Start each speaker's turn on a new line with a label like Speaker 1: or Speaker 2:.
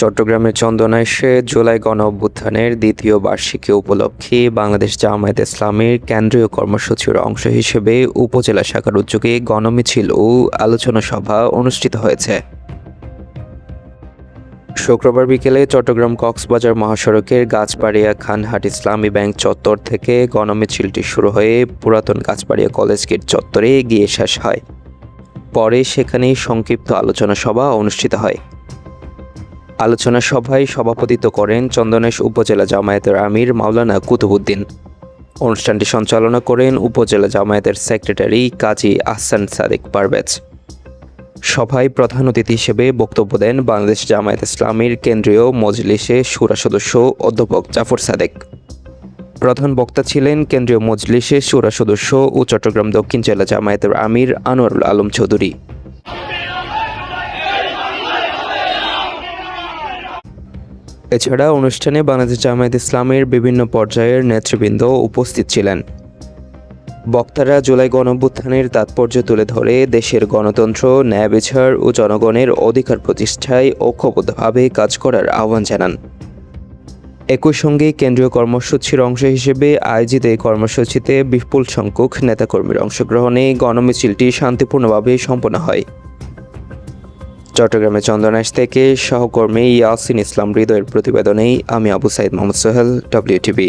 Speaker 1: চট্টগ্রামের চন্দনাইশে জুলাই গণঅভ্যুত্থানের দ্বিতীয় বার্ষিকী উপলক্ষে বাংলাদেশ জামায়াতে ইসলামীর কেন্দ্রীয় কর্মসূচির অংশ হিসেবে উপজেলা শাখার উদ্যোগে গণমিছিল ও আলোচনা সভা অনুষ্ঠিত হয়েছে। শুক্রবার বিকেলে চট্টগ্রাম কক্সবাজার মহাসড়কের গাছবাড়িয়া খানহাট ইসলামী ব্যাংক চত্বর থেকে গণমিছিলটি শুরু হয়ে পুরাতন গাছবাড়িয়া কলেজ গেট চত্বরে গিয়ে শেষ হয়। পরে সেখানেই সংক্ষিপ্ত আলোচনা সভা অনুষ্ঠিত হয়। আলোচনা সভায় সভাপতিত্ব করেন চন্দনাইশ উপজেলা জামায়াতের আমির মাওলানা কুতুবউদ্দিন। অনুষ্ঠানটি সঞ্চালনা করেন উপজেলা জামায়াতের সেক্রেটারি কাজী আহসান সাদিক পারভেজ। সভায় প্রধান অতিথি হিসেবে বক্তব্য দেন বাংলাদেশ জামায়াত ইসলামীর কেন্দ্রীয় মজলিসে শুরা সদস্য অধ্যাপক জাফর সাদেক। প্রধান বক্তা ছিলেন কেন্দ্রীয় মজলিসে শুরা সদস্য ও চট্টগ্রাম দক্ষিণ জেলা জামায়াতের আমির আনোয়ারুল আলম চৌধুরী। এছাড়া অনুষ্ঠানে বাংলাদেশ জামায়াত ইসলামের বিভিন্ন পর্যায়ের নেতৃবৃন্দ উপস্থিত ছিলেন। বক্তারা জুলাই গণঅভ্যুত্থানের তাৎপর্য তুলে ধরে দেশের গণতন্ত্র, ন্যায় বিচার ও জনগণের অধিকার প্রতিষ্ঠায় ঐক্যবদ্ধভাবে কাজ করার আহ্বান জানান। একই সঙ্গে কেন্দ্রীয় কর্মসূচির অংশ হিসেবে আয়োজিত এই কর্মসূচিতে বিপুল সংখ্যক নেতাকর্মীর অংশগ্রহণে গণমিছিলটি শান্তিপূর্ণভাবে সম্পন্ন হয়। চট্টগ্রামের চন্দনাইশ থেকে সহকর্মী ইয়াসিন ইসলাম হৃদয়ের প্রতিবেদনেই আমি আবু সাইদ মোহাম্মদ সোহেল, WTV।